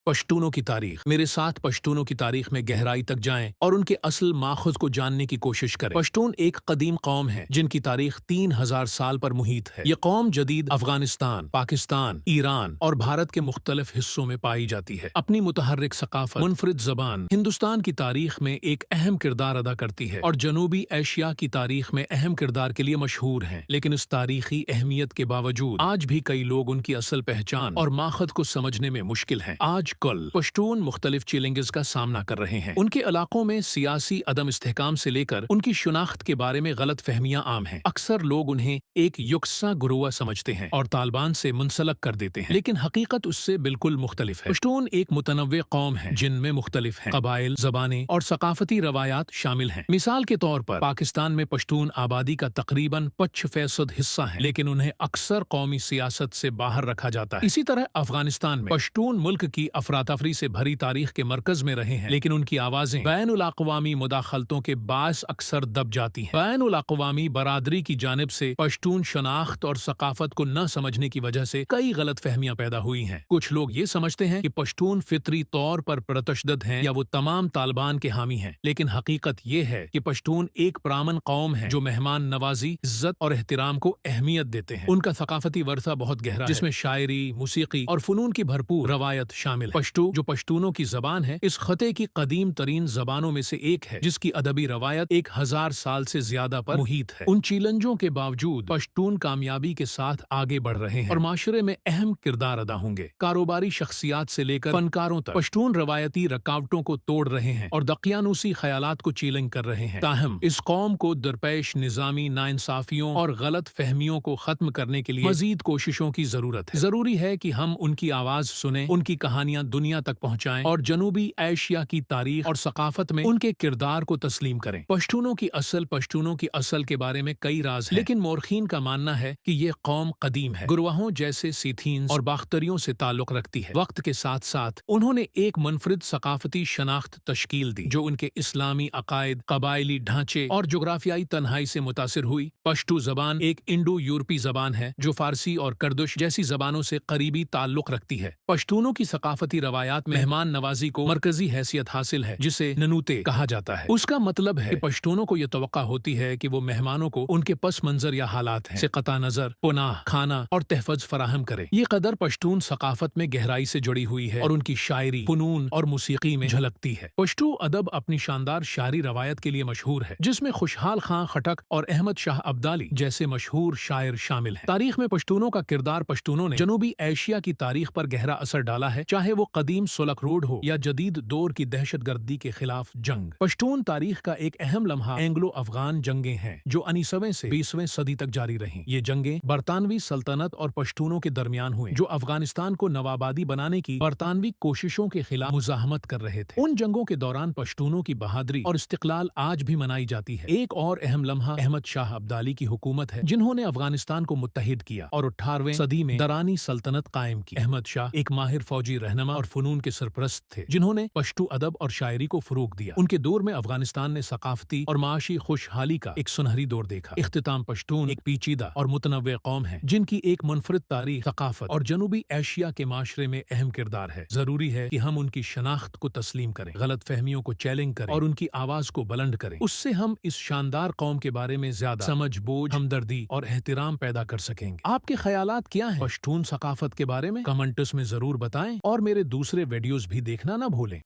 پشتونوں کی تاریخ۔ میرے ساتھ پشتونوں کی تاریخ میں گہرائی تک جائیں اور ان کے اصل ماخذ کو جاننے کی کوشش کریں۔ پشتون ایک قدیم قوم ہے جن کی تاریخ 3000 سال پر محیط ہے۔ یہ قوم جدید افغانستان، پاکستان، ایران اور بھارت کے مختلف حصوں میں پائی جاتی ہے۔ اپنی متحرک ثقافت، منفرد زبان ہندوستان کی تاریخ میں ایک اہم کردار ادا کرتی ہے اور جنوبی ایشیا کی تاریخ میں اہم کردار کے لیے مشہور ہیں۔ لیکن اس تاریخی اہمیت کے باوجود آج بھی کئی لوگ ان کی اصل پہچان اور ماخذ کو سمجھنے میں مشکل ہیں۔ آج کل پشتون مختلف چیلنجز کا سامنا کر رہے ہیں۔ ان کے علاقوں میں سیاسی عدم استحکام سے لے کر ان کی شناخت کے بارے میں غلط فہمیاں عام ہیں۔ اکثر لوگ انہیں ایک یکساں گروہ سمجھتے ہیں اور طالبان سے منسلک کر دیتے ہیں، لیکن حقیقت اس سے بالکل مختلف ہے۔ پشتون ایک متنوع قوم ہے جن میں مختلف ہیں قبائل، زبانیں اور ثقافتی روایات شامل ہیں۔ مثال کے طور پر پاکستان میں پشتون آبادی کا تقریباً 5% حصہ ہے، لیکن انہیں اکثر قومی سیاست سے باہر رکھا جاتا ہے۔ اسی طرح افغانستان میں پشتون ملک کی افراتفری سے بھری تاریخ کے مرکز میں رہے ہیں، لیکن ان کی آوازیں بین الاقوامی مداخلتوں کے باعث اکثر دب جاتی ہیں۔ بین الاقوامی برادری کی جانب سے پشتون شناخت اور ثقافت کو نہ سمجھنے کی وجہ سے کئی غلط فہمیاں پیدا ہوئی ہیں۔ کچھ لوگ یہ سمجھتے ہیں کہ پشتون فطری طور پر پرتشدد ہیں یا وہ تمام طالبان کے حامی ہیں، لیکن حقیقت یہ ہے کہ پشتون ایک پرامن قوم ہے جو مہمان نوازی، عزت اور احترام کو اہمیت دیتے ہیں۔ ان کا ثقافتی ورثہ بہت گہرا ہے، جس میں شاعری، موسیقی اور فنون کی بھرپور روایت شامل ہے۔ پشتو، جو پشتونوں کی زبان ہے، اس خطے کی قدیم ترین زبانوں میں سے ایک ہے، جس کی ادبی روایت 1000 سال سے زیادہ پر محیط ہے۔ ان چیلنجوں کے باوجود پشتون کامیابی کے ساتھ آگے بڑھ رہے ہیں اور معاشرے میں اہم کردار ادا ہوں گے۔ کاروباری شخصیات سے لے کر فنکاروں تک پشتون روایتی رکاوٹوں کو توڑ رہے ہیں اور دقیانوسی خیالات کو چیلنج کر رہے ہیں۔ تاہم اس قوم کو درپیش نظامی ناانصافیوں اور غلط فہمیوں کو ختم کرنے کے لیے مزید کوششوں کی ضرورت ہے۔ ضروری ہے کہ ہم ان کی آواز سنیں، ان کی کہانیاں دنیا تک پہنچائیں اور جنوبی ایشیا کی تاریخ اور ثقافت میں ان کے کردار کو تسلیم کریں۔ پشتونوں کی اصل کے بارے میں کئی راز ہیں، لیکن مورخین کا ماننا ہے کہ یہ قوم قدیم ہے، گروہوں جیسے سیتھینز اور باختریوں سے تعلق رکھتی ہے۔ وقت کے ساتھ ساتھ انہوں نے ایک منفرد ثقافتی شناخت تشکیل دی جو ان کے اسلامی عقائد، قبائلی ڈھانچے اور جغرافیائی تنہائی سے متاثر ہوئی۔ پشتو زبان ایک انڈو یورپی زبان ہے جو فارسی اور کردش جیسی زبانوں سے قریبی تعلق رکھتی ہے۔ پشتونوں کی ثقافتی روایات میں مہمان نوازی کو مرکزی حیثیت حاصل ہے، جسے ننوتے کہا جاتا ہے۔ اس کا مطلب ہے کہ پشتونوں کو یہ توقع ہوتی ہے کہ وہ مہمانوں کو ان کے پس منظر یا حالات سے قطع نظر پناہ، کھانا اور تحفظ فراہم کرے۔ یہ قدر پشتون ثقافت میں گہرائی سے جڑی ہوئی ہے اور ان کی شاعری، فنون اور موسیقی میں جھلکتی ہے۔ پشتو ادب اپنی شاندار شاعری روایت کے لیے مشہور ہے، جس میں خوشحال خان خٹک اور احمد شاہ ابدالی جیسے مشہور شاعر شامل ہیں۔ تاریخ میں پشتونوں کا کردار پشتونوں نے جنوبی ایشیا کی تاریخ پر گہرا اثر ڈالا ہے، چاہے وہ قدیم سلک روڈ ہو یا جدید دور کی دہشت گردی کے خلاف جنگ۔ پشتون تاریخ کا ایک اہم لمحہ اینگلو افغان جنگیں ہیں جو 19ویں سے 20ویں صدی تک جاری رہیں۔ یہ جنگیں برطانوی سلطنت اور پشتونوں کے درمیان ہوئیں جو افغانستان کو نوآبادی بنانے کی برطانوی کوششوں کے خلاف مزاحمت کر رہے تھے۔ ان جنگوں کے دوران پشتونوں کی بہادری اور استقلال آج بھی منائی جاتی ہے۔ ایک اور اہم لمحہ احمد شاہ ابدالی کی حکومت ہے، جنہوں نے افغانستان کو متحد کیا اور 18ویں صدی میں درانی سلطنت قائم کی۔ احمد شاہ ایک ماہر فوجی رہنما اور فنون کے سرپرست تھے، جنہوں نے پشتو ادب اور شاعری کو فروغ دیا۔ ان کے دور میں افغانستان نے ثقافتی اور معاشی خوشحالی کا ایک سنہری دور دیکھا۔ اختتام، پشتون ایک پیچیدہ اور متنوع قوم ہے جن کی ایک منفرد تاریخ، ثقافت اور جنوبی ایشیا کے معاشرے میں اہم کردار ہے۔ ضروری ہے کہ ہم ان کی شناخت کو تسلیم کریں، غلط فہمیوں کو چیلنج کریں اور ان کی آواز کو بلند کریں۔ اس سے ہم اس شاندار قوم کے بارے میں زیادہ سمجھ، بوجھ، ہمدردی اور احترام پیدا کر سکیں گے۔ آپ کے خیالات کیا ہیں پشتون ثقافت کے بارے میں؟ کمنٹس میں ضرور بتائیں اور میرے دوسرے ویڈیوز بھی دیکھنا نہ بھولیں۔